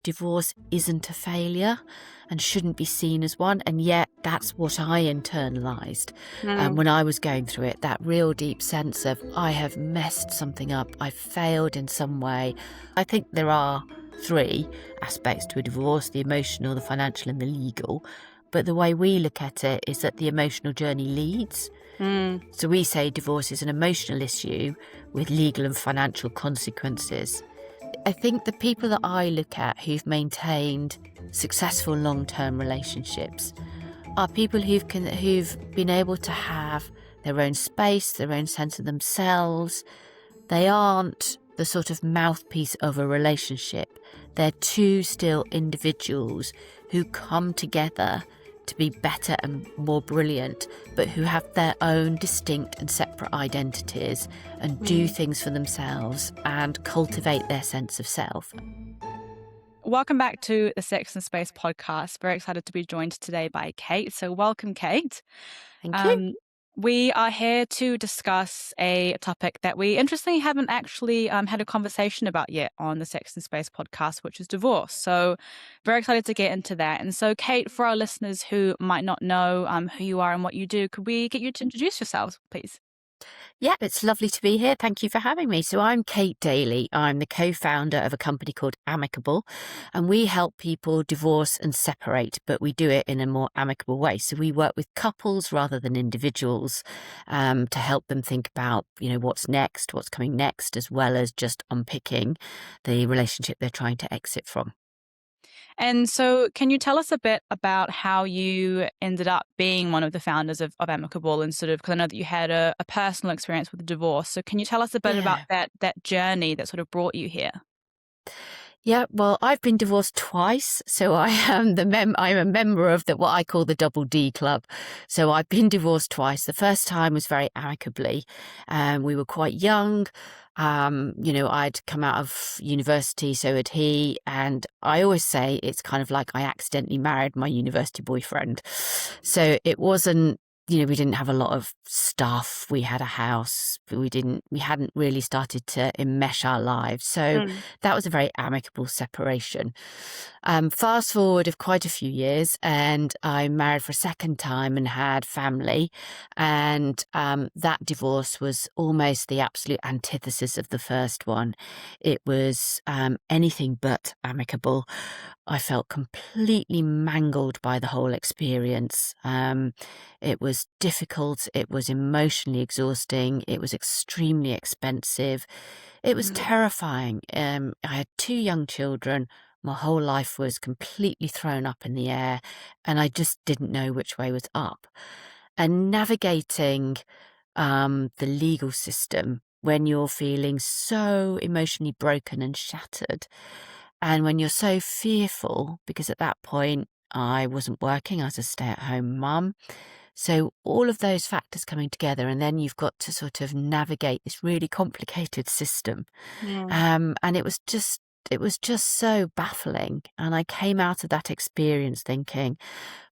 divorce isn't a failure and shouldn't be seen as one. And yet that's what I internalized when I was going through it, that real deep sense of I have messed something up. I've failed in some way. I think there are three aspects to a divorce: the emotional, the financial and the legal. But the way we look at it is that the emotional journey leads. So we say divorce is an emotional issue with legal and financial consequences. I think the people that I look at who've maintained successful long-term relationships are people who've been able to have their own space, their own sense of themselves. They aren't the sort of mouthpiece of a relationship. They're two still individuals who come together to be better and more brilliant, but who have their own distinct and separate identities and do things for themselves and cultivate their sense of self. Welcome back to the Sex and Space podcast. Very excited to be joined today by Kate. So welcome, Kate. Thank you. We are here to discuss a topic that we interestingly haven't actually had a conversation about yet on the Sex and Space podcast, which is divorce. So very excited to get into that. And so, Kate, for our listeners who might not know who you are and what you do, could we get you to introduce yourselves, please? Yeah, it's lovely to be here. Thank you for having me. So I'm Kate Daly. I'm the co-founder of a company called Amicable, and we help people divorce and separate, but we do it in a more amicable way. So we work with couples rather than individuals to help them think about, what's next, what's coming next, as well as just unpicking the relationship they're trying to exit from. And so can you tell us a bit about how you ended up being one of the founders of Amicable and sort of, because I know that you had a personal experience with the divorce. So can you tell us a bit about that journey that sort of brought you here? Yeah, well, I've been divorced twice, so I am I'm a member of what I call the Double D Club. So I've been divorced twice. The first time was very amicably. We were quite young. I'd come out of university, so had he. And I always say it's kind of like I accidentally married my university boyfriend. So it wasn't, we didn't have a lot of stuff. We had a house, but we hadn't really started to enmesh our lives. So that was a very amicable separation. Fast forward of quite a few years, and I married for a second time and had family. And that divorce was almost the absolute antithesis of the first one. It was anything but amicable. I felt completely mangled by the whole experience. It was difficult. It was emotionally exhausting. It was extremely expensive. It was terrifying. I had two young children. My whole life was completely thrown up in the air, and I just didn't know which way was up. And navigating the legal system when you're feeling so emotionally broken and shattered, and when you're so fearful, because at that point I wasn't working, I was a stay-at-home mum. So all of those factors coming together, and then you've got to sort of navigate this really complicated system. And it was just so baffling. And I came out of that experience thinking,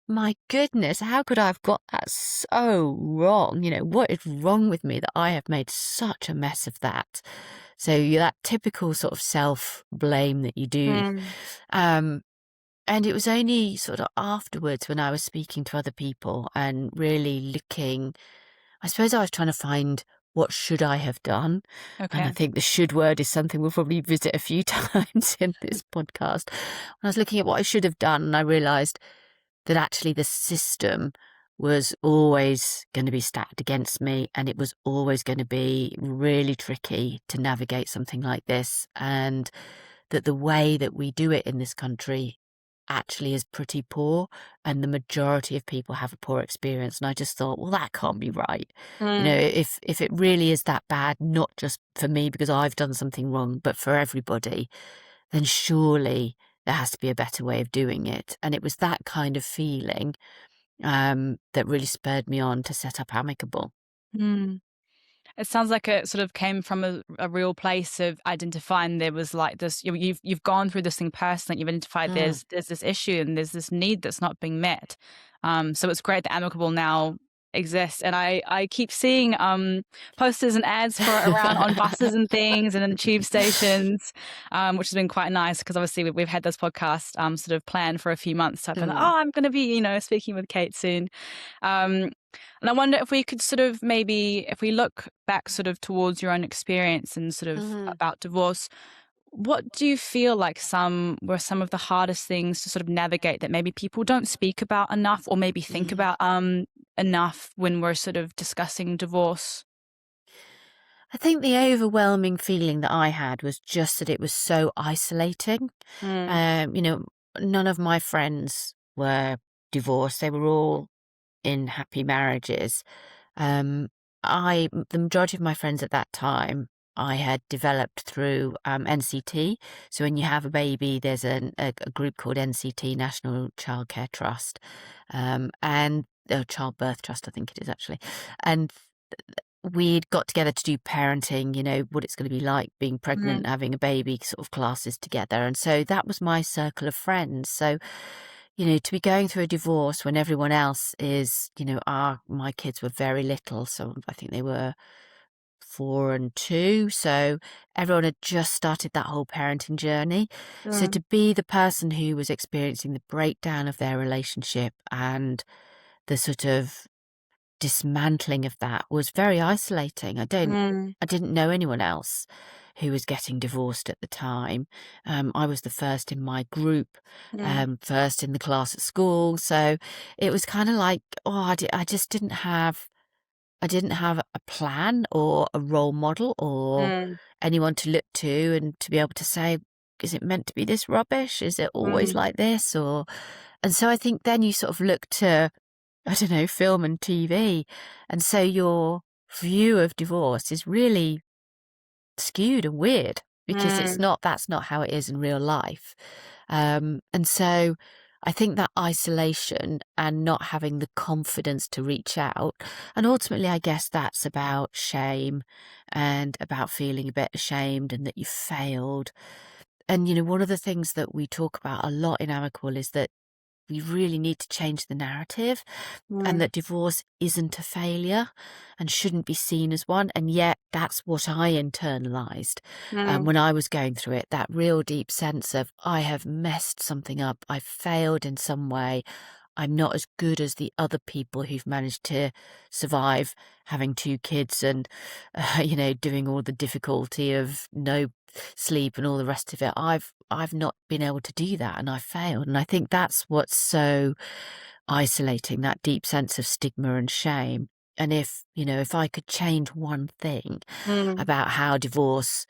my goodness, how could I have got that so wrong? What is wrong with me that I have made such a mess of that? So that typical sort of self-blame that you do. And it was only sort of afterwards when I was speaking to other people and really looking, I suppose I was trying to find what should I have done. Okay. And I think the should word is something we'll probably visit a few times in this podcast. When I was looking at what I should have done, and I realised that actually the system was always going to be stacked against me, and it was always going to be really tricky to navigate something like this, and that the way that we do it in this country actually is pretty poor, and the majority of people have a poor experience. And I just thought, well, that can't be right. If it really is that bad, not just for me because I've done something wrong, but for everybody, then surely there has to be a better way of doing it. And it was that kind of feeling that really spurred me on to set up Amicable. It sounds like it sort of came from a real place of identifying there was like this, you've gone through this thing personally, you've identified there's this issue and there's this need that's not being met. So it's great that Amicable now exist. And I keep seeing posters and ads for it around on buses and things and in tube stations, which has been quite nice because obviously we've had this podcast sort of planned for a few months. So I've been like, Mm. oh, I'm going to be, speaking with Kate soon. And I wonder if we could sort of maybe, if we look back sort of towards your own experience and sort of Mhm. about divorce, what do you feel like were some of the hardest things to sort of navigate that maybe people don't speak about enough or maybe think Mm. about enough when we're sort of discussing divorce? I think the overwhelming feeling that I had was just that it was so isolating. Mm, You know, none of my friends were divorced. They were all in happy marriages. Um, the majority of my friends at that time, I had developed through NCT. So when you have a baby, there's a group called NCT, National Childcare Trust, and Childbirth Trust, I think it is actually. And we'd got together to do parenting, what it's going to be like being pregnant, mm, having a baby, sort of classes together. And so that was my circle of friends. So, to be going through a divorce when everyone else is, my kids were very little. So I think they were 4 and 2. So everyone had just started that whole parenting journey. So mm, to be the person who was experiencing the breakdown of their relationship and the sort of dismantling of that was very isolating. mm, I didn't know anyone else who was getting divorced at the time. I was the first in my group, mm, first in the class at school. So it was kind of like, I just I didn't have a plan or a role model or mm, anyone to look to and to be able to say, is it meant to be this rubbish? Is it always mm, like this? And so I think then you sort of look to, I don't know, film and TV. And so your view of divorce is really skewed and weird because mm, that's not how it is in real life. And so I think that isolation and not having the confidence to reach out, and ultimately, I guess that's about shame and about feeling a bit ashamed and that you failed. And, one of the things that we talk about a lot in Amicable is that we really need to change the narrative and mm, that divorce isn't a failure and shouldn't be seen as one. And yet that's what I internalized mm, when I was going through it, that real deep sense of I have messed something up. I've failed in some way. I'm not as good as the other people who've managed to survive having 2 kids and, doing all the difficulty of no sleep and all the rest of it. I've not been able to do that and I failed. And I think that's what's so isolating, that deep sense of stigma and shame. And if I could change one thing mm, about how divorce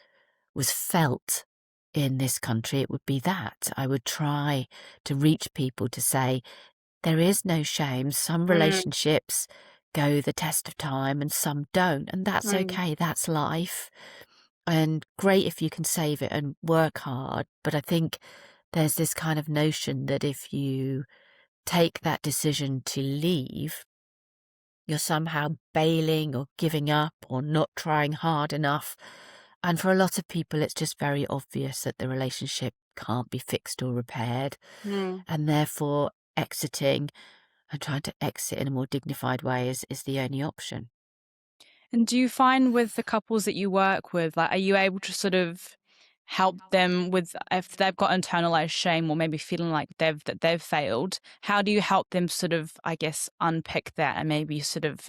was felt in this country, it would be that. I would try to reach people to say, there is no shame. Some mm, relationships go the test of time and some don't. And that's mm, okay. That's life. And great if you can save it and work hard. But I think there's this kind of notion that if you take that decision to leave, you're somehow bailing or giving up or not trying hard enough. And for a lot of people, it's just very obvious that the relationship can't be fixed or repaired. mm. And therefore, exiting and trying to exit in a more dignified way is the only option. And do you find with the couples that you work with, like, are you able to sort of help them with if they've got internalized shame or maybe feeling like they've failed? How do you help them sort of, I guess, unpick that and maybe sort of,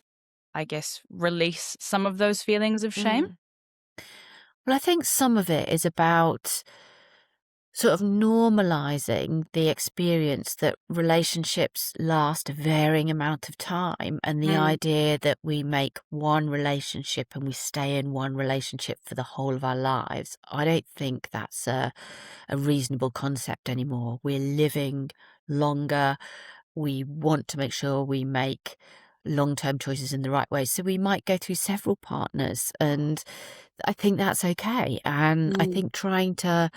I guess, release some of those feelings of shame? Mm. Well, I think some of it is about sort of normalizing the experience that relationships last a varying amount of time and the Mm, idea that we make one relationship and we stay in one relationship for the whole of our lives. I don't think that's a reasonable concept anymore. We're living longer. We want to make sure we make long-term choices in the right way. So we might go through several partners and I think that's okay. And I mm, think trying to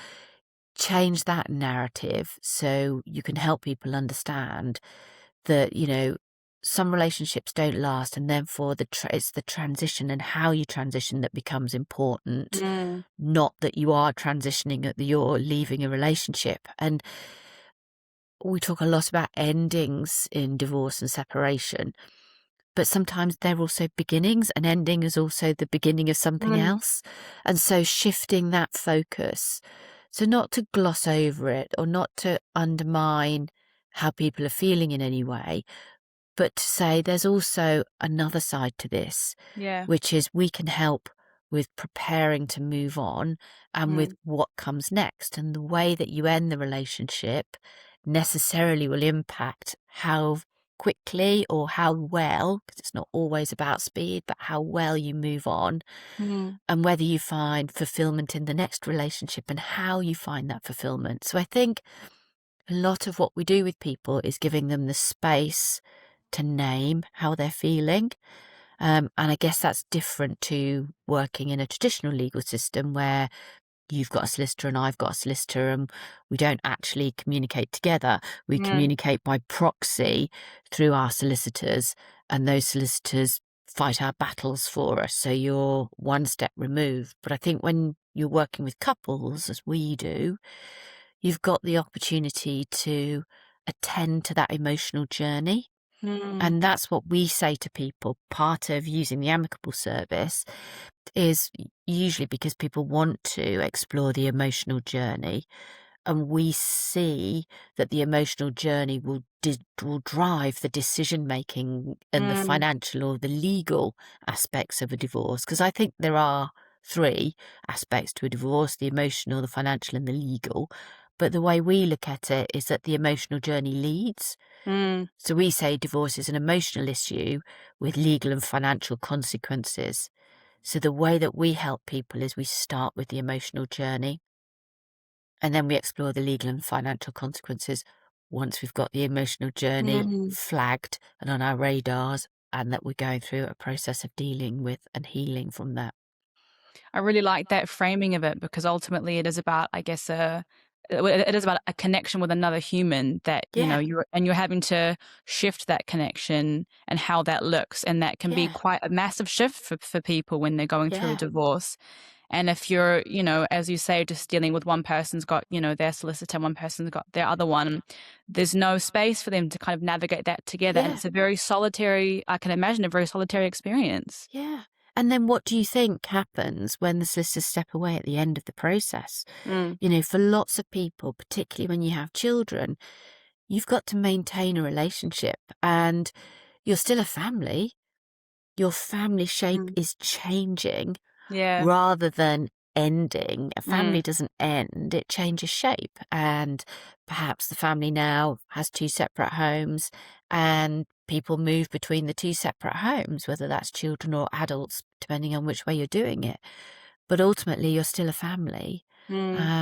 change that narrative so you can help people understand that, some relationships don't last and therefore it's the transition and how you transition that becomes important, mm, not that you are transitioning, that you're leaving a relationship. And we talk a lot about endings in divorce and separation. but sometimes they're also beginnings, and ending is also the beginning of something Mm, else. And so shifting that focus, so not to gloss over it or not to undermine how people are feeling in any way, but to say there's also another side to this, yeah. which is we can help with preparing to move on and with Mm, what comes next. And the way that you end the relationship necessarily will impact how quickly or how well, because it's not always about speed, but how well you move on mm, and whether you find fulfillment in the next relationship and how you find that fulfillment. So I think a lot of what we do with people is giving them the space to name how they're feeling. And I guess that's different to working in a traditional legal system where you've got a solicitor and I've got a solicitor and we don't actually communicate together. We mm, communicate by proxy through our solicitors, and those solicitors fight our battles for us. So you're one step removed. But I think when you're working with couples, as we do, you've got the opportunity to attend to that emotional journey. mm, And that's what we say to people. Part of using the Amicable service is usually because people want to explore the emotional journey. And we see that the emotional journey will drive the decision making and the mm, financial or the legal aspects of a divorce. Because I think there are three aspects to a divorce: the emotional, the financial, and the legal. But the way we look at it is that the emotional journey leads. mm. So we say divorce is an emotional issue with legal and financial consequences. So the way that we help people is we start with the emotional journey and then we explore the legal and financial consequences once we've got the emotional journey Mm. flagged and on our radars, and that we're going through a process of dealing with and healing from that. I really like that framing of it because ultimately it is about, I guess, it is about a connection with another human that, you know, Yeah, you're having to shift that connection and how that looks. And that can be yeah, quite a massive shift for people when they're going through a yeah, divorce. And if you're, you know, as you say, just dealing with one person's got, you know, their solicitor, one person's got their other one, there's no space for them to kind of navigate that together. And yeah, it's a very solitary, I can imagine a very solitary experience. yeah. And then what do you think happens when the solicitors step away at the end of the process? Mm, You know, for lots of people, particularly when you have children, you've got to maintain a relationship and you're still a family. Your family shape mm, is changing yeah. rather than ending. A family Mm, doesn't end, it changes shape. And perhaps the family now has two separate homes and people move between the two separate homes, whether that's children or adults, depending on which way you're doing it. But ultimately, you're still a family. mm,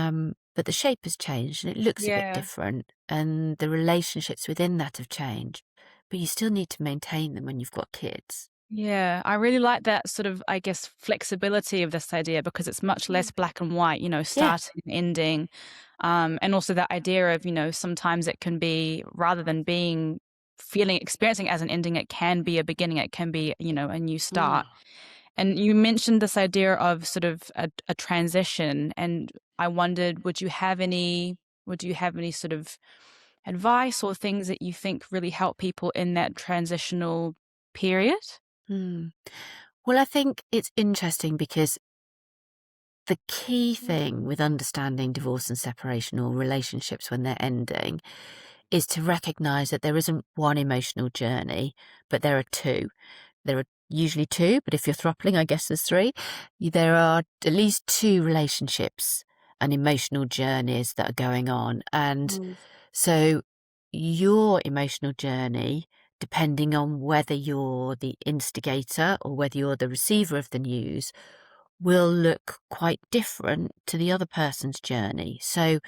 But the shape has changed and it looks a bit yeah. different, and the relationships within that have changed. But you still need to maintain them when you've got kids. Yeah, I really like that sort of, I guess, flexibility of this idea because it's much less Mm. black and white, you know, Yeah, starting and ending. And also that idea of, you know, sometimes it can be rather than being experiencing as an ending, it can be a beginning, it can be, you know, a new mm, start. And you mentioned this idea of sort of a transition, and I wondered, would you have any sort of advice or things that you think really help people in that transitional period? mm. Well, I think it's interesting because the key thing with understanding divorce and separation or relationships when they're ending is to recognize that there isn't one emotional journey, but there are two. There are usually two, but if you're throttling, I guess there's three. There are at least two relationships and emotional journeys that are going on. And Mm, so your emotional journey, depending on whether you're the instigator or whether you're the receiver of the news, will look quite different to the other person's journey. So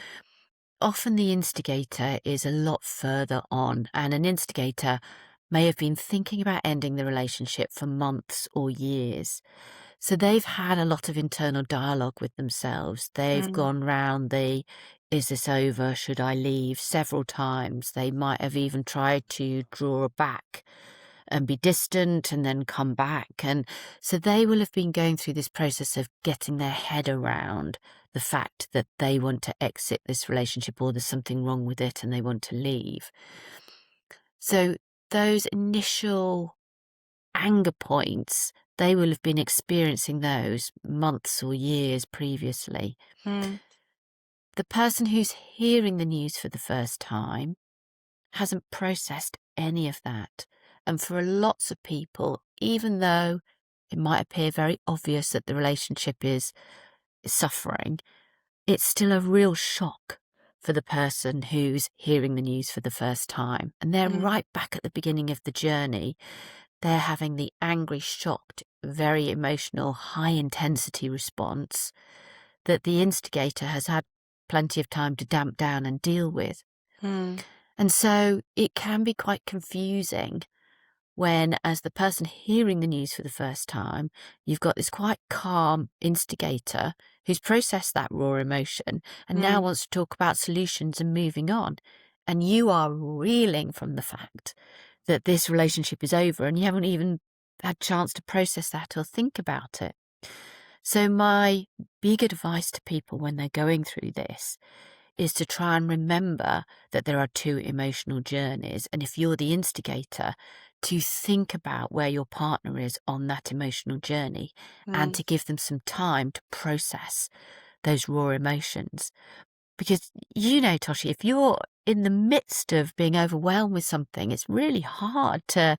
often the instigator is a lot further on, and an instigator may have been thinking about ending the relationship for months or years. So they've had a lot of internal dialogue with themselves. They've mm, gone round the "is this over? Should I leave?" several times. They might have even tried to draw back and be distant and then come back. And so they will have been going through this process of getting their head around the fact that they want to exit this relationship or there's something wrong with it and they want to leave. So those initial anger points, they will have been experiencing those months or years previously. Mm, The person who's hearing the news for the first time hasn't processed any of that. And for lots of people, even though it might appear very obvious that the relationship is suffering, it's still a real shock for the person who's hearing the news for the first time. And they're mm, right back at the beginning of the journey. They're having the angry, shocked, very emotional, high intensity response that the instigator has had plenty of time to damp down and deal with. mm, And so it can be quite confusing when, as the person hearing the news for the first time, you've got this quite calm instigator who's processed that raw emotion and now mm. wants to talk about solutions and moving on. And you are reeling from the fact that this relationship is over and you haven't even had a chance to process that or think about it. So, my big advice to people when they're going through this is to try and remember that there are two emotional journeys. And if you're the instigator, to think about where your partner is on that emotional journey and Mm, to give them some time to process those raw emotions. Because Toshi, if you're in the midst of being overwhelmed with something, it's really hard to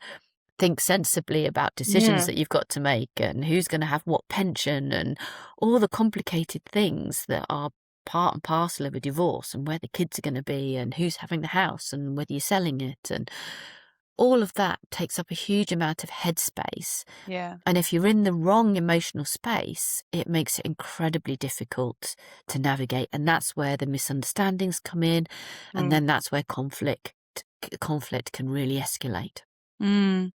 think sensibly about decisions yeah, that you've got to make and who's going to have what pension and all the complicated things that are part and parcel of a divorce and where the kids are going to be and who's having the house and whether you're selling it, and all of that takes up a huge amount of headspace. yeah. And if you're in the wrong emotional space, it makes it incredibly difficult to navigate, and that's where the misunderstandings come in, and Mm, then that's where conflict can really escalate. mm.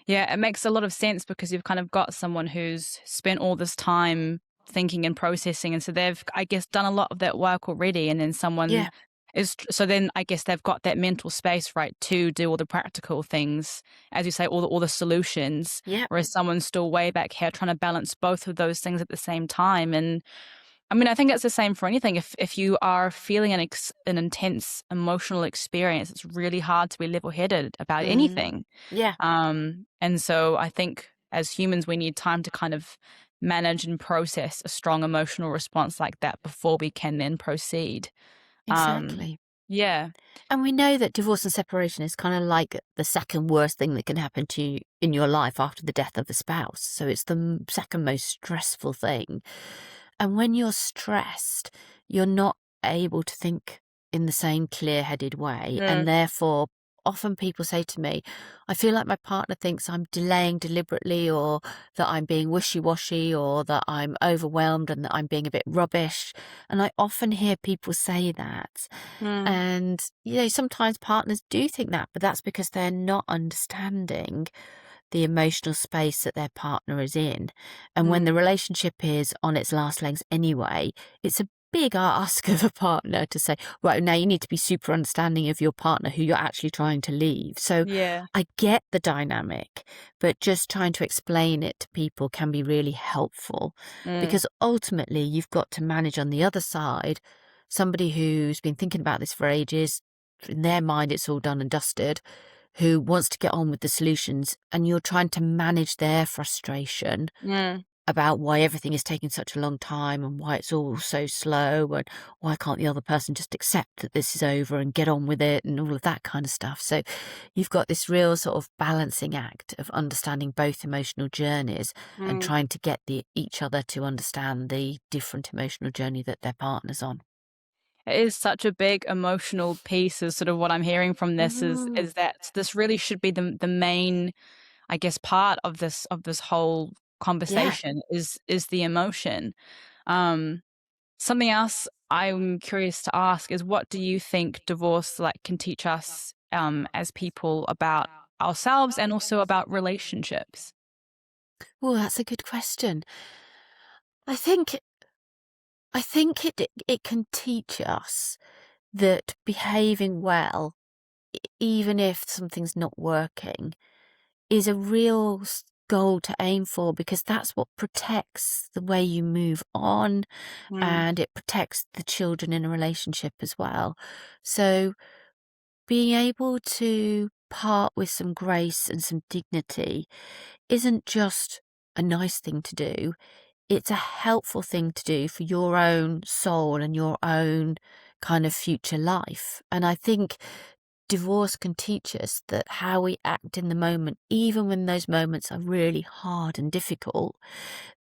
Yeah, it makes a lot of sense because you've kind of got someone who's spent all this time thinking and processing. And so they've, I guess, done a lot of that work already. And then someone Yeah. so then I guess they've got that mental space, right, to do all the practical things, as you say, all the solutions. Yeah. Whereas someone's still way back here trying to balance both of those things at the same time. And I mean, I think it's the same for anything. If you are feeling an intense emotional experience, it's really hard to be level headed about Mhm. anything. Yeah, And so I think as humans, we need time to kind of manage and process a strong emotional response like that before we can then proceed. Um, exactly. yeah. And we know that divorce and separation is kind of like the second worst thing that can happen to you in your life after the death of a spouse. So it's the second most stressful thing. And when you're stressed, you're not able to think in the same clear headed way. And Mm, therefore, often people say to me, I feel like my partner thinks I'm delaying deliberately, or that I'm being wishy washy, or that I'm overwhelmed and that I'm being a bit rubbish. And I often hear people say that. mm, And, sometimes partners do think that, but that's because they're not understanding the emotional space that their partner is in. And when the mm. relationship is on its last legs anyway, it's a big ask of a partner to say, right, now you need to be super understanding of your partner who you're actually trying to leave. So Yeah. I get the dynamic, but just trying to explain it to people can be really helpful, Mm, because ultimately you've got to manage on the other side somebody who's been thinking about this for ages. In their mind, it's all done and dusted, who wants to get on with the solutions, and you're trying to manage their frustration mm. about why everything is taking such a long time and why it's all so slow and why can't the other person just accept that this is over and get on with it and all of that kind of stuff. So you've got this real sort of balancing act of understanding both emotional journeys and Mm. trying to get each other to understand the different emotional journey that their partner's on. It is such a big emotional piece is sort of what I'm hearing from this Mm, is that this really should be the main, I guess, part of this whole yeah. conversation is the emotion. Um, Something else I'm curious to ask is what do you think divorce like can teach us as people about ourselves and also about relationships? Well, that's a good question. I think it can teach us that behaving well, even if something's not working, is a real goal to aim for, because that's what protects the way you move on, Mm, and it protects the children in a relationship as well. So being able to part with some grace and some dignity isn't just a nice thing to do. It's a helpful thing to do for your own soul and your own kind of future life. And I think divorce can teach us that how we act in the moment, even when those moments are really hard and difficult,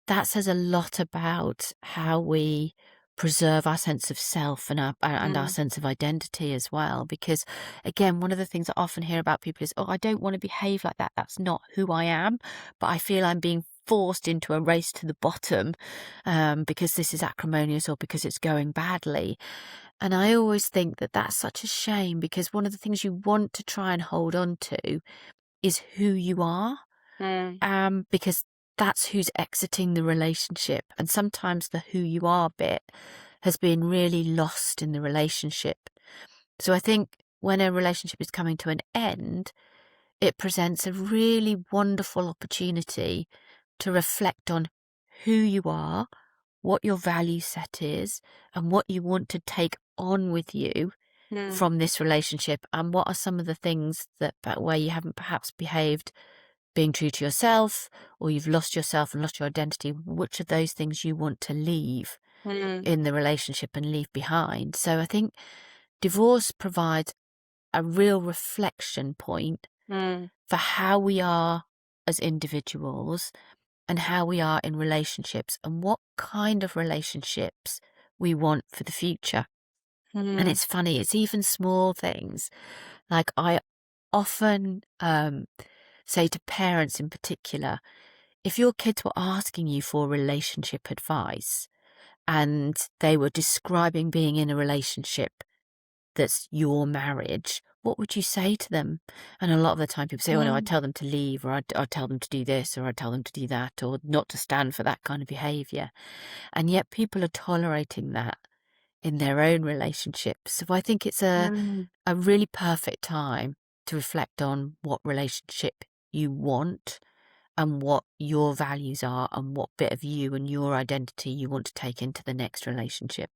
that says a lot about how we preserve our sense of self and our sense of identity as well. Because again, one of the things I often hear about people is, oh, I don't want to behave like that. That's not who I am, but I feel I'm being forced into a race to the bottom because this is acrimonious or because it's going badly. And I always think that that's such a shame, because one of the things you want to try and hold on to is who you are, because that's who's exiting the relationship. And sometimes the who you are bit has been really lost in the relationship. So I think when a relationship is coming to an end, it presents a really wonderful opportunity to reflect on who you are, what your value set is, and what you want to take on with you from this relationship, and what are some of the things that where you haven't perhaps behaved being true to yourself, or you've lost yourself and lost your identity, which of those things you want to leave in the relationship and leave behind. So I think divorce provides a real reflection point for how we are as individuals and how we are in relationships and what kind of relationships we want for the future. And it's funny, it's even small things. Like I often say to parents in particular, if your kids were asking you for relationship advice and they were describing being in a relationship that's your marriage, what would you say to them? And a lot of the time people say, oh no, I'd tell them to leave, or I'd tell them to do this, or I'd tell them to do that, or not to stand for that kind of behaviour. And yet people are tolerating that in their own relationships. So I think it's a really perfect time to reflect on what relationship you want and what your values are and what bit of you and your identity you want to take into the next relationship.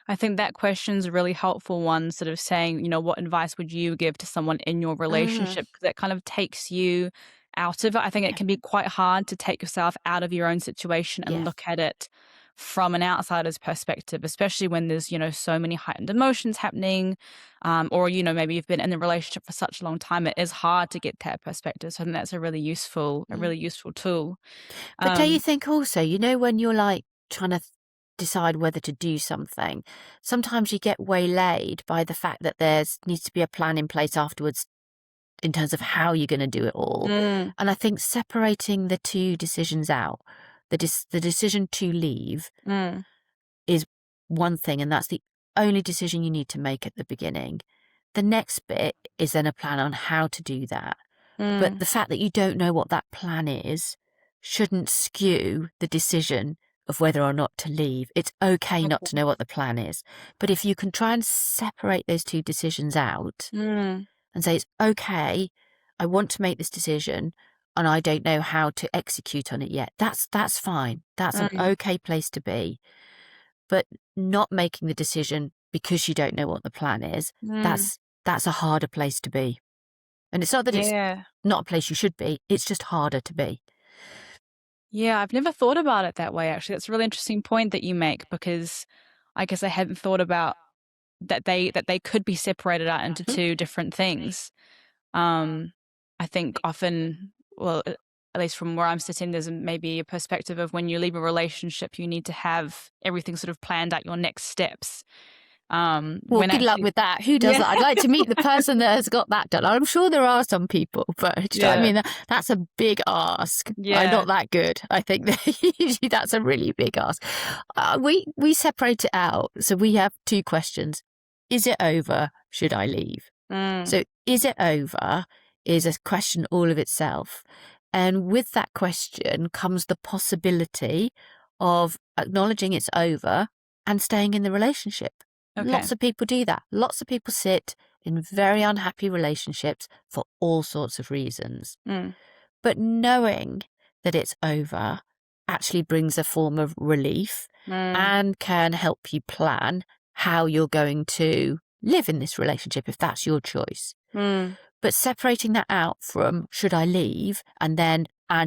I think that question's a really helpful one, sort of saying, what advice would you give to someone in your relationship? 'Cause that kind of takes you out of it. I think it Yeah. can be quite hard to take yourself out of your own situation and Yes. look at it from an outsider's perspective, especially when there's, so many heightened emotions happening, or, maybe you've been in the relationship for such a long time. It is hard to get that perspective. So I think that's a really useful tool. But do you Um, think also, when you're like trying to decide whether to do something, sometimes you get waylaid by the fact that there's needs to be a plan in place afterwards in terms of how you're going to do it all. mm, And I think separating the two decisions out, the decision to leave mm, is one thing, and that's the only decision you need to make at the beginning. The next bit is then a plan on how to do that. But mm. the fact that you don't know what that plan is shouldn't skew the decision of whether or not to leave. It's okay not to Okay. know what the plan is. But if you can try and separate those two decisions out Mm, and say, it's okay, I want to make this decision and I don't know how to execute on it yet, that's fine. That's an mm, okay place to be. But not making the decision because you don't know what the plan is, mm. that's a harder place to be. And it's not that it's Yeah. not a place you should be, it's just harder to be. Yeah, I've never thought about it that way, actually. That's a really interesting point that you make, because I guess I hadn't thought about that they could be separated out into Mhm. two different things. Um, I think often, well, at least from where I'm sitting, there's maybe a perspective of when you leave a relationship, you need to have everything sort of planned out, your next steps. Well, When good luck actually, with that. Who does yeah, that? I'd like to meet the person that has got that done. I'm sure there are some people, but do you know what I yeah, mean? That's a big ask. I'm yeah, not that good. I think that usually that's a really big ask. We separate it out. So we have two questions. Is it over? Should I leave? mm, So is it over is a question all of itself. And with that question comes the possibility of acknowledging it's over and staying in the relationship. okay, Lots of people do that. Lots of people sit in very unhappy relationships for all sorts of reasons. mm, But knowing that it's over actually brings a form of relief mm, and can help you plan how you're going to live in this relationship if that's your choice. mm, But separating that out from should I leave and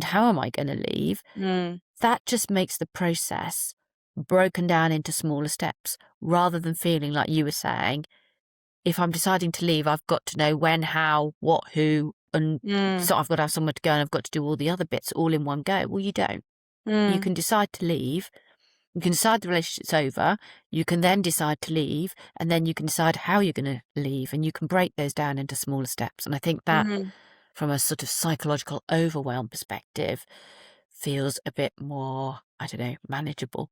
how am I going to leave, Mm, that just makes the process broken down into smaller steps rather than feeling like you were saying, if I'm deciding to leave, I've got to know when, how, what, who, and mm, so I've got to have somewhere to go and I've got to do all the other bits all in one go. Well, you don't. You mm, can decide to leave. You can decide the relationship's over. You can then decide to leave, and then you can decide how you're going to leave, and you can break those down into smaller steps. And I think that, mm. from a sort of psychological overwhelm perspective, feels a bit more, I don't know, manageable.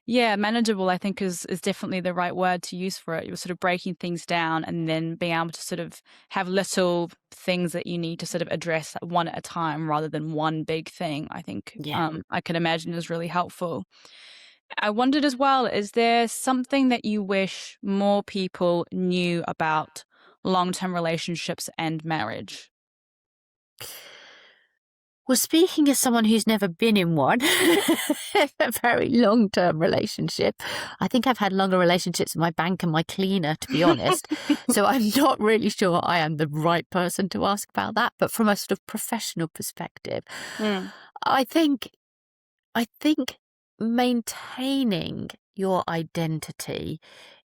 Yeah, manageable, I think, is definitely the right word to use for it. You're sort of breaking things down and then being able to sort of have little things that you need to sort of address one at a time rather than one big thing, I think, Yeah. I can imagine is really helpful. I wondered as well, is there something that you wish more people knew about long-term relationships and marriage? Well, speaking as someone who's never been in one, a very long-term relationship, I think I've had longer relationships with my bank and my cleaner, to be honest. So I'm not really sure I am the right person to ask about that. But from a sort of professional perspective, Mm, I think I think maintaining your identity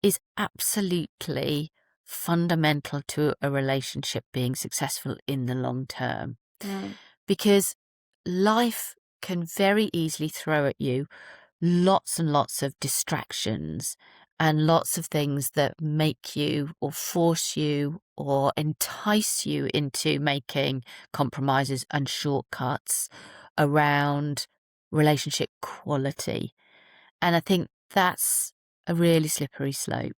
is absolutely fundamental to a relationship being successful in the long term. mm, Because life can very easily throw at you lots and lots of distractions and lots of things that make you or force you or entice you into making compromises and shortcuts around relationship quality. And I think that's a really slippery slope.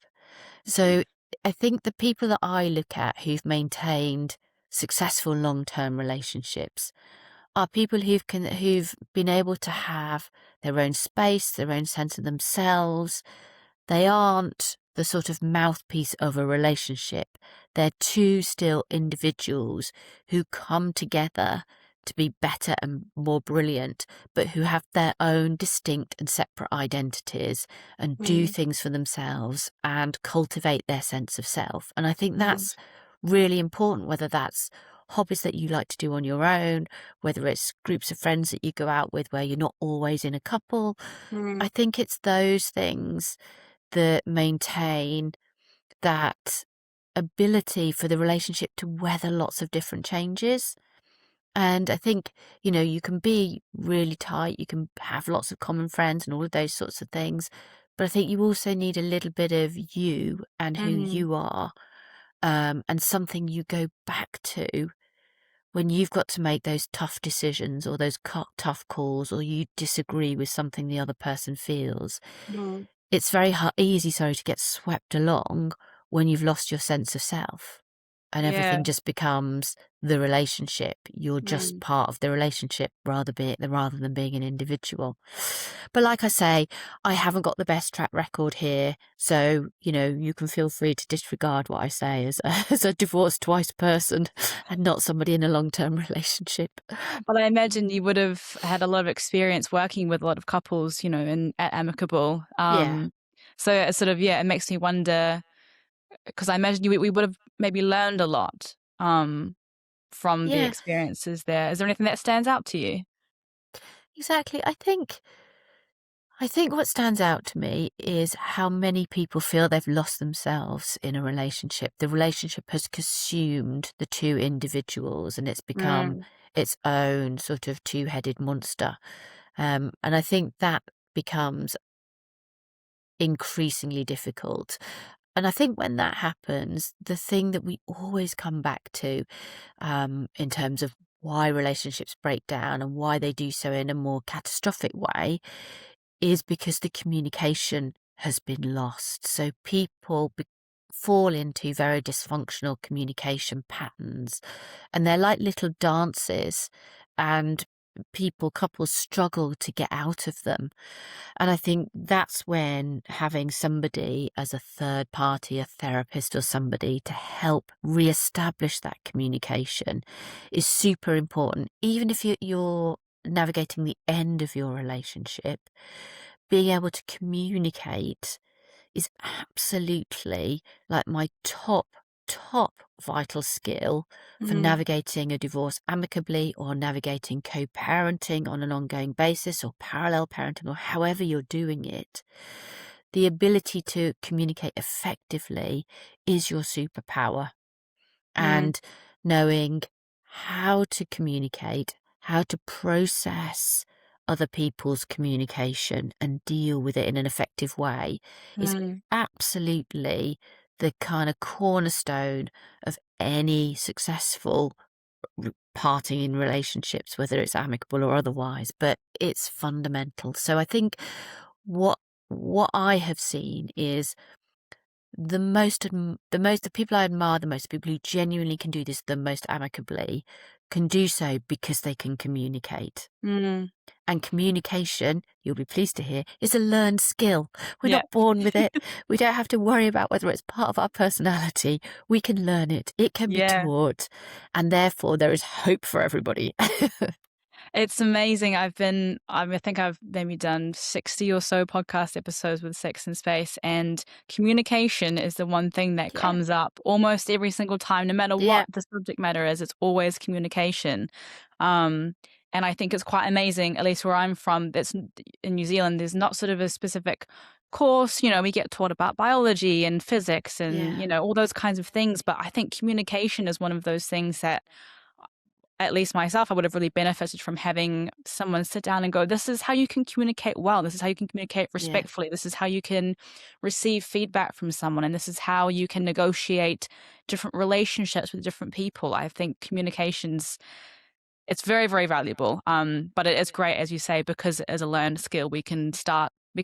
mhm, So I think the people that I look at who've maintained successful long-term relationships are people who've been able to have their own space, their own sense of themselves. They aren't the sort of mouthpiece of a relationship. They're two still individuals who come together to be better and more brilliant, but who have their own distinct and separate identities and do mm, things for themselves and cultivate their sense of self. And I think mm, that's really important, whether that's hobbies that you like to do on your own, whether it's groups of friends that you go out with where you're not always in a couple. I mm, think it's those things that maintain that ability for the relationship to weather lots of different changes. And I think, you can be really tight, you can have lots of common friends and all of those sorts of things. But I think you also need a little bit of you and who mhm, you are, and something you go back to when you've got to make those tough decisions or those tough calls, or you disagree with something the other person feels. mm. It's very easy, sorry, to get swept along when you've lost your sense of self and Yeah, everything just becomes the relationship. You're just mm. part of the relationship rather than being an individual. But like I say, I haven't got the best track record here, so you can feel free to disregard what I say as as a divorced twice person and not somebody in a long-term relationship. But I imagine you would have had a lot of experience working with a lot of couples, in at Amicable. Yeah. So it sort of, yeah, it makes me wonder because I imagine we would have maybe learned a lot from the Yeah, experiences there. Is there anything that stands out to you? exactly. I think what stands out to me is how many people feel they've lost themselves in a relationship. The relationship has consumed the two individuals and it's become Mm, its own sort of two-headed monster. And I think that becomes increasingly difficult. And I think when that happens, the thing that we always come back to, in terms of why relationships break down and why they do so in a more catastrophic way, is because the communication has been lost. So people fall into very dysfunctional communication patterns, and they're like little dances, and couples struggle to get out of them. And I think that's when having somebody as a third party, a therapist or somebody to help reestablish that communication is super important. Even if you're navigating the end of your relationship, being able to communicate is absolutely like my top top vital skill for Mm. navigating a divorce amicably or navigating co-parenting on an ongoing basis or parallel parenting or however you're doing it. The ability to communicate effectively is your superpower. Mm. And knowing how to communicate, how to process other people's communication and deal with it in an effective way is Mm. absolutely the kind of cornerstone of any successful parting in relationships, whether it's amicable or otherwise, but it's fundamental. So I think what I have seen is the people I admire the most, the people who genuinely can do this the most amicably, can do so because they can communicate. Mm. And communication, you'll be pleased to hear, is a learned skill. We're Yeah. not born with it. We don't have to worry about whether it's part of our personality. We can learn it. It can be Yeah. taught. And therefore, there is hope for everybody. It's amazing. I think I've maybe done 60 or so podcast episodes with Sex and Space, and communication is the one thing that Yeah. comes up almost every single time, no matter what Yeah. the subject matter is, it's always communication. Um, and I think it's quite amazing, at least where I'm from, that's in New Zealand, there's not sort of a specific course, we get taught about biology and physics and, Yeah. all those kinds of things. But I think communication is one of those things that at least myself, I would have really benefited from having someone sit down and go, this is how you can communicate well. This is how you can communicate Yeah. respectfully. This is how you can receive feedback from someone. And this is how you can negotiate different relationships with different people. I think it's very, very valuable. But it is great, as you say, because as a learned skill, we can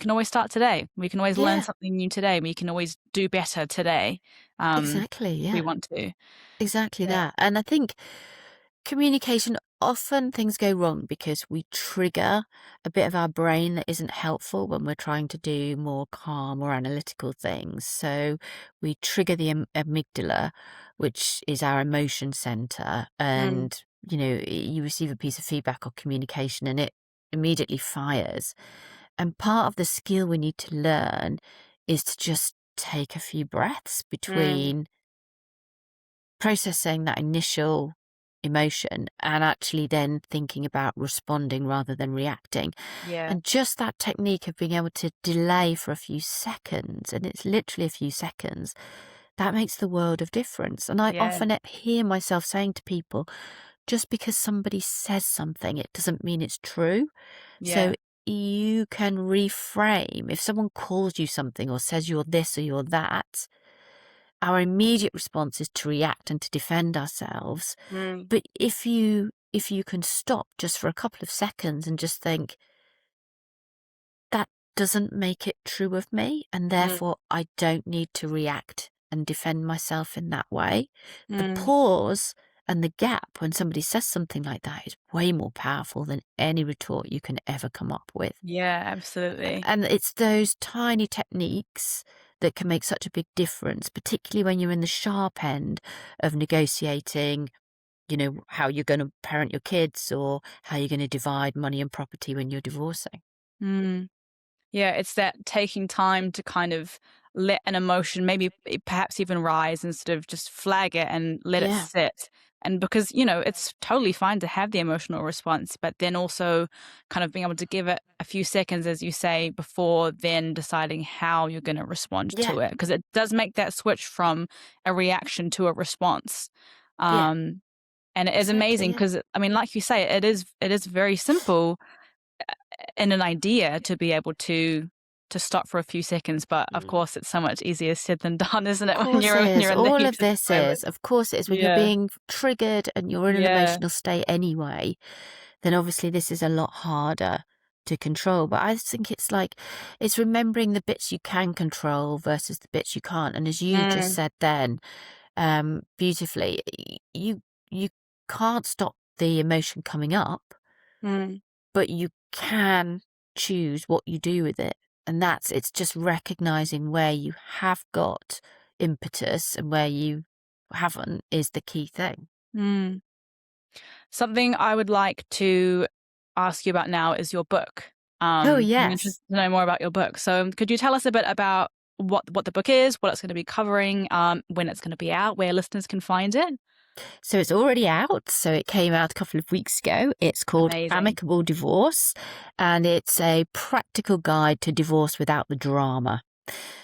always start today. We can always learn Yeah. something new today. We can always do better today. Exactly. If we Yeah. want to. Exactly Yeah. that. And I think communication, often things go wrong because we trigger a bit of our brain that isn't helpful when we're trying to do more calm or analytical things. So we trigger the amygdala, which is our emotion center, Mm. and you receive a piece of feedback or communication and it immediately fires. And part of the skill we need to learn is to just take a few breaths Mm. between processing that initial emotion and actually then thinking about responding rather than reacting. Yeah. And just that technique of being able to delay for a few seconds, and it's literally a few seconds, that makes the world of difference. And I Yeah. often hear myself saying to people, just because somebody says something, it doesn't mean it's true. So Yeah. you can reframe. If someone calls you something or says you're this or you're that, our immediate response is to react and to defend ourselves. Mm. But if you can stop just for a couple of seconds and just think, that doesn't make it true of me, and Mm. therefore I don't need to react and defend myself in that way. The Mm. pause and the gap when somebody says something like that is way more powerful than any retort you can ever come up with. Yeah, absolutely. And it's those tiny techniques that can make such a big difference, particularly when you're in the sharp end of negotiating, how you're going to parent your kids or how you're going to divide money and property when you're divorcing. Mm. Yeah, it's that taking time to kind of let an emotion maybe perhaps even rise and sort of just flag it and let it Yeah, sit. And because, it's totally fine to have the emotional response, but then also kind of being able to give it a few seconds, as you say, before then deciding how you're going to respond yeah, to it. Because it does make that switch from a reaction to a response. yeah, Um, and it is exactly. amazing Yeah, because, I mean, like you say, it is very simple in an idea to be able to stop for a few seconds, but of mm. course it's so much easier said than done, isn't Of it, when course it you're is. in the All heat of of this the moment? is, of course it is, when you're Yeah. being triggered and you're in an Yeah. emotional state anyway, then obviously this is a lot harder to control. But I think it's remembering the bits you can control versus the bits you can't. And as you just Mm. said then, beautifully, you can't stop the emotion coming up, Mm. but you can choose what you do with it. And it's just recognizing where you have got impetus and where you haven't is the key thing. Mm. Something I would like to ask you about now is your book. Oh, I'm interested yes. to know more about your book. So could you tell us a bit about what the book is, what it's going to be covering, when it's going to be out, where listeners can find it? So it's already out. So it came out a couple of weeks ago. It's called Amazing. Amicable Divorce, and it's a practical guide to divorce without the drama.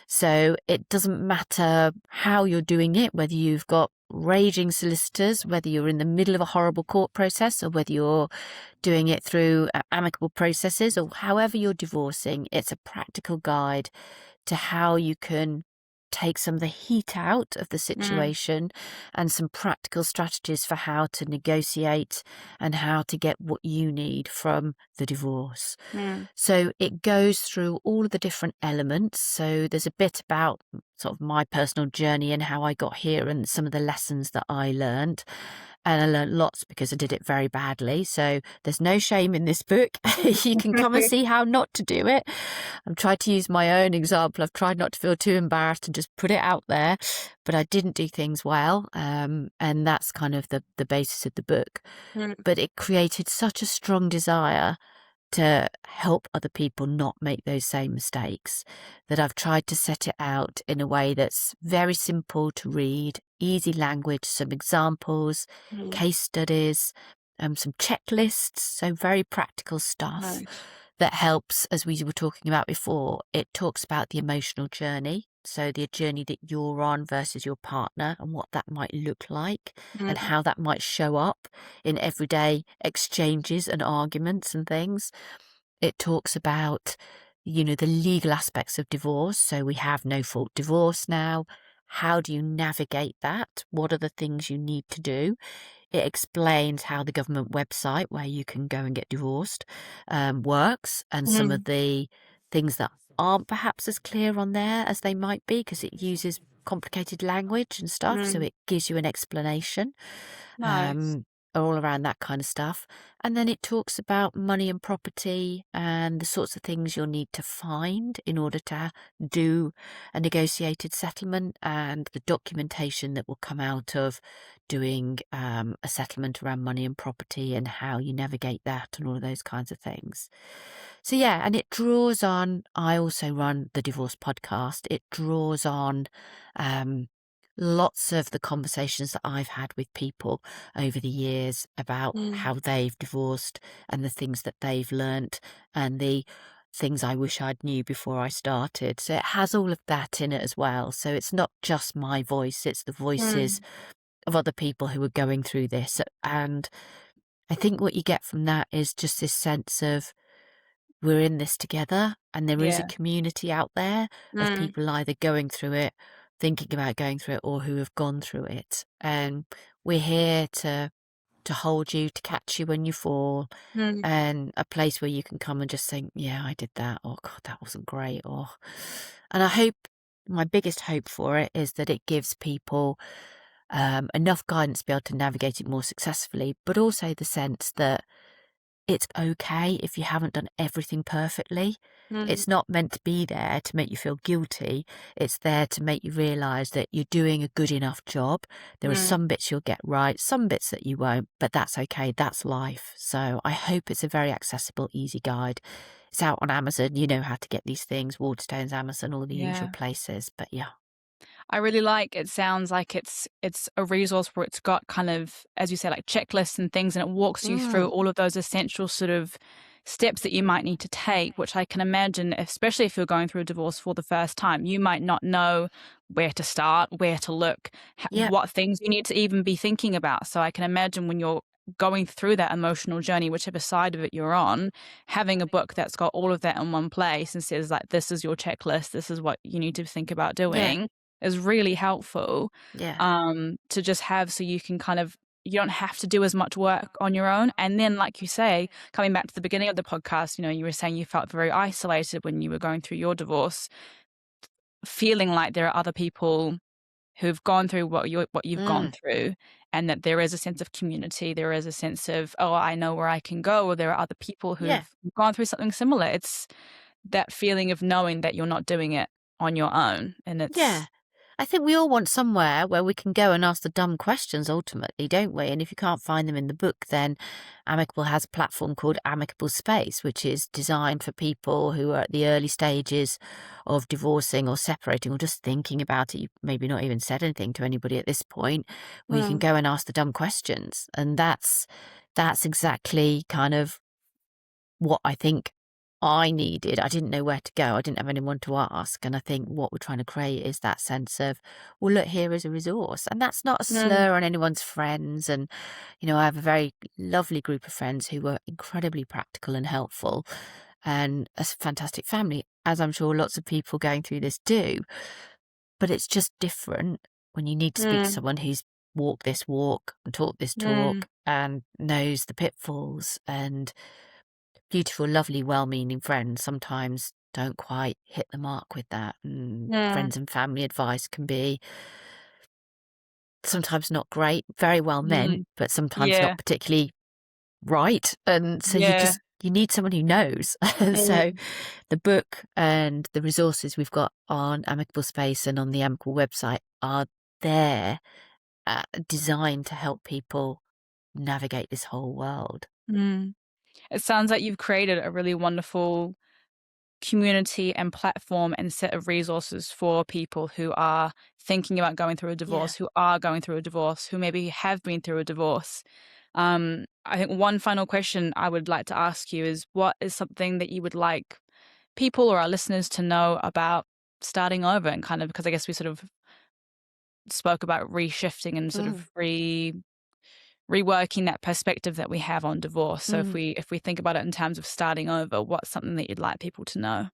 So it doesn't matter how you're doing it, whether you've got raging solicitors, whether you're in the middle of a horrible court process, or whether you're doing it through amicable processes, or however you're divorcing. It's a practical guide to how you can take some of the heat out of the situation and some practical strategies for how to negotiate and how to get what you need from the divorce. So it goes through all of the different elements. So there's a bit about sort of my personal journey and how I got here and some of the lessons that I learned. And I learned lots because I did it very badly. So there's no shame in this book. You can come and see how not to do it. I've tried to use my own example. I've tried not to feel too embarrassed and just put it out there, but I didn't do things well. And that's kind of the basis of the book. But it created such a strong desire to help other people not make those same mistakes that I've tried to set it out in a way that's very simple to read, easy language, some examples, case studies, some checklists, so very practical stuff that helps, as we were talking about before. It talks about the emotional journey, so the journey that you're on versus your partner and what that might look like and how that might show up in everyday exchanges and arguments and things. It talks about, the legal aspects of divorce. So we have no fault divorce now. How do you navigate that? What are the things you need to do? It explains how the government website where you can go and get divorced works, and some of the things that aren't perhaps as clear on there as they might be because it uses complicated language and stuff. So it gives you an explanation Nice. all around that kind of stuff. And then it talks about money and property and the sorts of things you'll need to find in order to do a negotiated settlement and the documentation that will come out of doing a settlement around money and property and how you navigate that and all of those kinds of things. So yeah, and it draws on, I also run the divorce podcast. It draws on lots of the conversations that I've had with people over the years about how they've divorced and the things that they've learnt and the things I wish I'd knew before I started. So it has all of that in it as well. So it's not just my voice, it's the voices of other people who are going through this. And I think what you get from that is just this sense of we're in this together, and there is a Yeah. community out there of people either going through it, thinking about going through it, or who have gone through it. And we're here to hold you, to catch you when you fall, and a place where you can come and just think, yeah, I did that, or God, that wasn't great. And I hope, my biggest hope for it is that it gives people enough guidance to be able to navigate it more successfully, but also the sense that it's okay if you haven't done everything perfectly. It's not meant to be there to make you feel guilty. It's there to make you realise that you're doing a good enough job. There are some bits you'll get right, some bits that you won't, but that's okay. That's life. So I hope it's a very accessible, easy guide. It's out on Amazon. You know how to get these things, Waterstones, Amazon, all the usual Yeah. places. But yeah. I really like it. Sounds like it's a resource where it's got kind of, as you say, like checklists and things, and it walks you through all of those essential sort of steps that you might need to take, which I can imagine, especially if you're going through a divorce for the first time, you might not know where to start, where to look, Yeah. what things you need to even be thinking about. So I can imagine when you're going through that emotional journey, whichever side of it you're on, having a book that's got all of that in one place and says like, this is your checklist, this is what you need to think about Yeah. doing, is really helpful Yeah. to just have, so you can kind of, you don't have to do as much work on your own. And then, like you say, coming back to the beginning of the podcast, you were saying you felt very isolated when you were going through your divorce, feeling like there are other people who've gone through what you've gone through, and that there is a sense of community, there is a sense of, oh, I know where I can go, or there are other people Yeah. who've gone through something similar. It's that feeling of knowing that you're not doing it on your own, and it's Yeah. I think we all want somewhere where we can go and ask the dumb questions ultimately, don't we? And if you can't find them in the book, then Amicable has a platform called Amicable Space, which is designed for people who are at the early stages of divorcing or separating or just thinking about it. You've maybe not even said anything to anybody at this point, where you can Mm, go and ask the dumb questions. And that's exactly kind of what I think I needed. I didn't know where to go. I didn't have anyone to ask. And I think what we're trying to create is that sense of, well, look, here is a resource. And that's not a mm, slur on anyone's friends. And, I have a very lovely group of friends who were incredibly practical and helpful and a fantastic family, as I'm sure lots of people going through this do. But it's just different when you need to speak to mm, someone who's walked this walk and talked this mm, talk and knows the pitfalls. And beautiful, lovely, well-meaning friends sometimes don't quite hit the mark with that. And mm, friends and family advice can be sometimes not great, very well meant, mm. but sometimes not Yeah, particularly right. And so yeah. you need someone who knows. And so Mm, the book and the resources we've got on Amicable Space and on the Amicable website are there, designed to help people navigate this whole world. mm. It sounds like you've created a really wonderful community and platform and set of resources for people who are thinking about going through a Yeah. divorce, who are going through a divorce, who maybe have been through a divorce. I think one final question I would like to ask you is what is something that you would like people or our listeners to know about starting over and kind of because I guess we sort of spoke about reshifting and sort Mm, of reworking that perspective that we have on divorce. So mm. if we think about it in terms of starting over, what's something that you'd like people to know?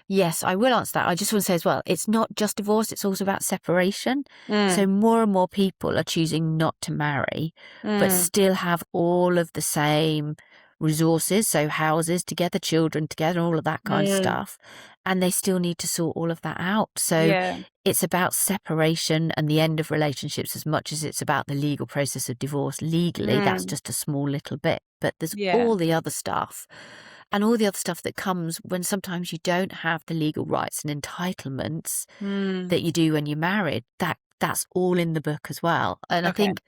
Yes, I will answer that. I just want to say as well, it's not just divorce, it's also about separation. So Mm, more and more people are choosing not to marry, but mm, still have all of the same resources. So houses together, children together, all of that kind of mm, stuff. And they still need to sort all of that out. So yeah, it's about separation and the end of relationships as much as it's about the legal process of divorce. Legally, that's mm, just a small little bit, but there's yeah, all the other stuff and all the other stuff that comes when sometimes you don't have the legal rights and entitlements mm, that you do when you're married. That's all in the book as well. And I okay, think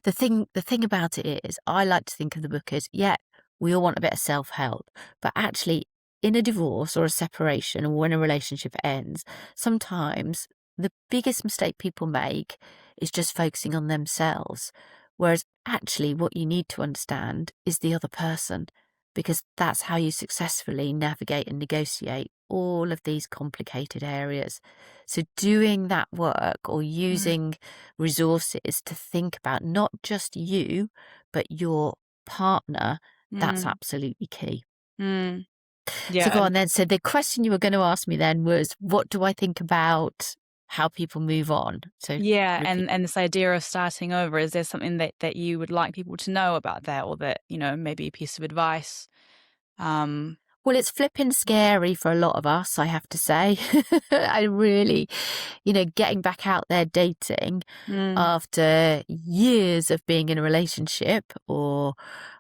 the thing about it is I like to think of the book as, yeah, we all want a bit of self-help, but actually in a divorce or a separation or when a relationship ends, sometimes the biggest mistake people make is just focusing on themselves. Whereas actually what you need to understand is the other person, because that's how you successfully navigate and negotiate all of these complicated areas. So doing that work or mm, using resources to think about not just you, but your partner, that's mm, absolutely key. mm, So yeah, go on then. So the question you were going to ask me then was, what do I think about how people move on? So yeah, repeat. and this idea of starting over, is there something that you would like people to know about that or that, you know, maybe a piece of advice? Um, Well, it's flipping scary for a lot of us, I have to say. I really, getting back out there dating mm, after years of being in a relationship or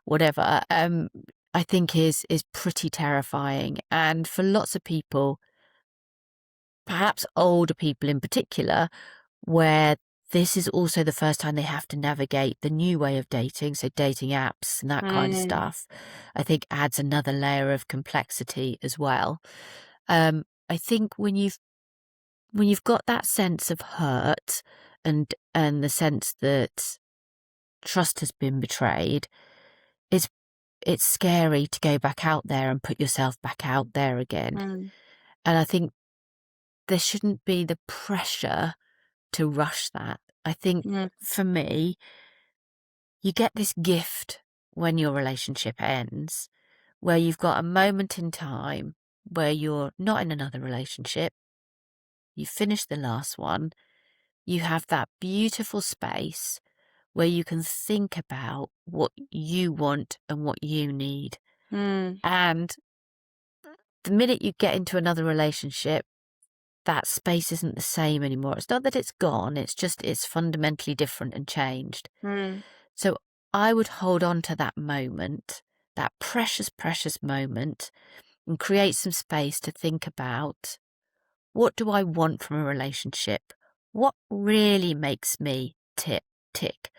whatever, I think is pretty terrifying. And for lots of people, perhaps older people in particular, where this is also the first time they have to navigate the new way of dating, so dating apps and that kind of mm, stuff, I think adds another layer of complexity as well. I think when you've got that sense of hurt and the sense that trust has been betrayed, it's it's scary to go back out there and put yourself back out there again. mm, And I think there shouldn't be the pressure to rush that. I think mm, for me, you get this gift when your relationship ends, where you've got a moment in time where you're not in another relationship, you finish the last one, you have that beautiful space where you can think about what you want and what you need. mm, And the minute you get into another relationship, that space isn't the same anymore. It's not that it's gone, it's fundamentally different and changed. mm, So I would hold on to that moment, that precious, precious moment, and create some space to think about, what do I want from a relationship? what really makes me tick?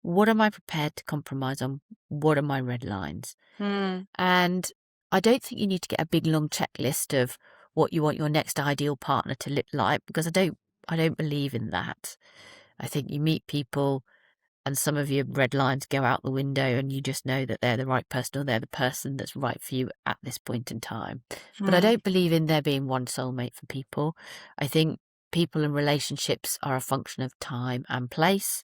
What am I prepared to compromise on? What are my red lines? Mm, And I don't think you need to get a big long checklist of what you want your next ideal partner to look like, because I don't believe in that. I think you meet people and some of your red lines go out the window and you just know that they're the right person or they're the person that's right for you at this point in time. But I mm, don't believe in there being one soulmate for people. I think people and relationships are a function of time and place.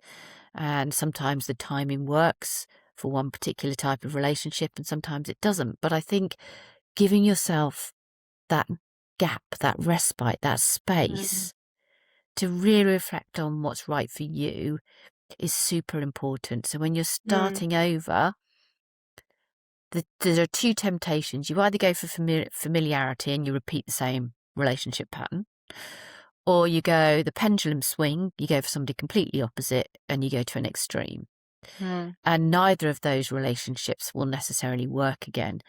And sometimes the timing works for one particular type of relationship and sometimes it doesn't. But I think giving yourself that gap, that respite, that mm, space to really reflect on what's right for you is super important. So when you're mm, starting over, there are two temptations. You either go for familiarity and you repeat the same relationship pattern, or you go the pendulum swing, you go for somebody completely opposite and you go to an extreme. mm, And neither of those relationships will necessarily work again.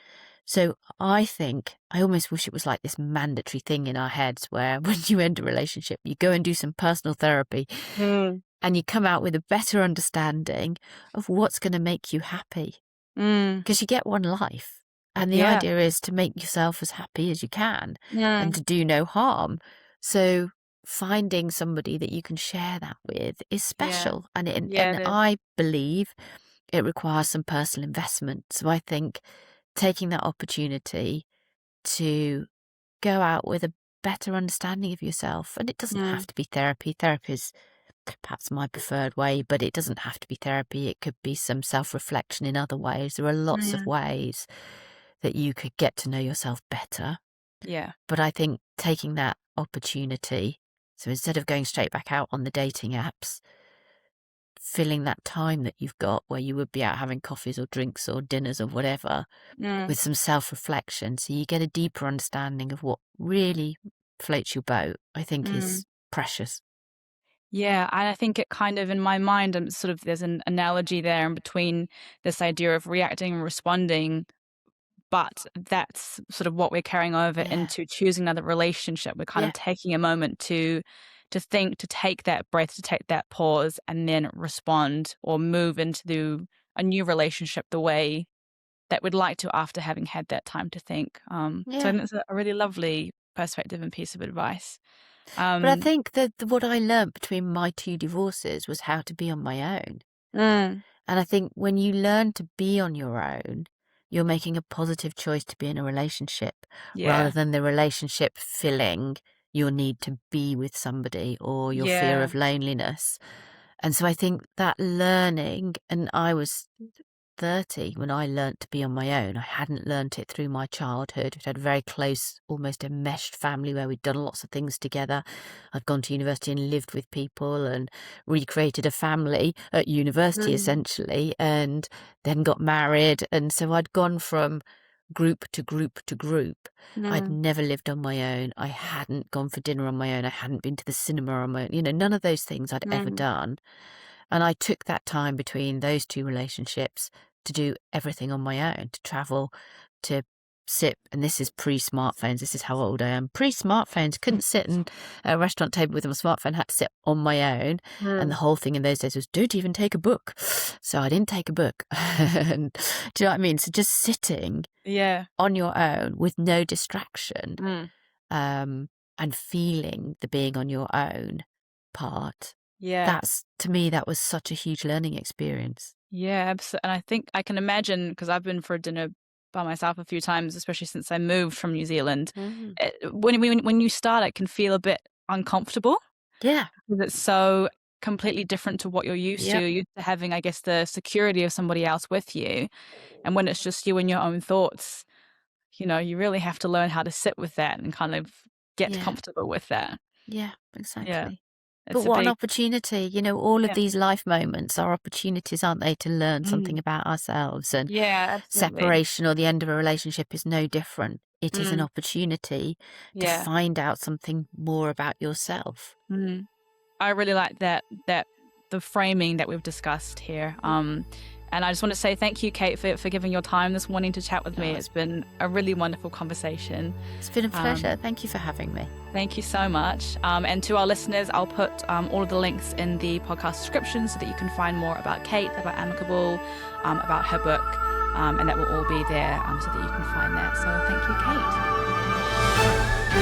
So I think I almost wish it was like this mandatory thing in our heads where when you end a relationship, you go and do some personal therapy mm, and you come out with a better understanding of what's going to make you happy. mm. Because you get one life. And the Yeah. idea is to make yourself as happy as you can and Mm, to do no harm. So finding somebody that you can share that with is yeah. special. And Yeah, and it is. I believe it requires some personal investment. So I think taking that opportunity to go out with a better understanding of yourself, and it doesn't Mm, have to be therapy. Therapy is perhaps my preferred way, but it doesn't have to be therapy. It could be some self-reflection in other ways. There are lots of mm, ways that you could get to know yourself better. yeah. But I think taking that opportunity, so instead of going straight back out on the dating apps, filling that time that you've got where you would be out having coffees or drinks or dinners or whatever Mm, with some self-reflection, so you get a deeper understanding of what really floats your boat, I think mm. is precious. Yeah, and I think it kind of in my mind, sort of there's an analogy there in between this idea of reacting and responding, but that's sort of what we're carrying over Yeah. into choosing another relationship. We're kind Yeah. of taking a moment to think, to take that breath, to take that pause, and then respond or move into a new relationship the way that we'd like to after having had that time to think. So I Yeah. think it's a really lovely perspective and piece of advice. But I Um, think that what I learnt between my two divorces was how to be on my own. mm, And I think when you learn to be on your own, you're making a positive choice to be in a relationship rather yeah, than the relationship filling your need to be with somebody or your fear yeah, of loneliness. And so I think that learning, and I was 30 when I learnt to be on my own. I hadn't learnt it through my childhood. We had a very close, almost enmeshed family where we'd done lots of things together. I'd gone to university and lived with people and recreated a family at university mm, essentially, and then got married. And so I'd gone from group to group to group. I'd mm, never lived on my own. I hadn't gone for dinner on my own. I hadn't been to the cinema on my own. None of those things I'd ever mm, done. And I took that time between those two relationships to do everything on my own, to travel, to sit, and this is pre-smartphones, this is how old I am. Pre-smartphones, couldn't sit in a restaurant table with my smartphone, had to sit on my own. And the mm. whole thing in those days was don't even take a book. So I didn't take a book. And, do you know what I mean? So just sitting Yeah, on your own with no distraction, mm, um, and feeling the being on your own part, yeah. that's to me, that was such a huge learning experience. Yeah, and I think I can imagine because I've been for dinner by myself a few times, especially since I moved from New Zealand. Mm. When you start, it can feel a bit uncomfortable Yeah. because it's so completely different to what you're used to. Yep. You're used to having, I guess, the security of somebody else with you, and when it's just you and your own thoughts, you really have to learn how to sit with that and kind of get Yeah. comfortable with that. Yeah, Yeah, exactly. But it's a what an big opportunity. All of yeah. these life moments are opportunities, aren't they, to learn something Mm. about ourselves. And Yeah, absolutely. separation or the end of a relationship is no different. It is an Mm. opportunity to Yeah. find out something more about yourself. Mm. I really like that the framing that we've discussed here. And I just want to say thank you, Kate, for giving your time this morning to chat with me. It's been a really wonderful conversation. It's been a pleasure. Thank you for having me. Thank you so much. And to our listeners, I'll put all of the links in the podcast description so that you can find more about Kate, about Amicable, about her book, and that will all be there so that you can find that. So thank you, Kate.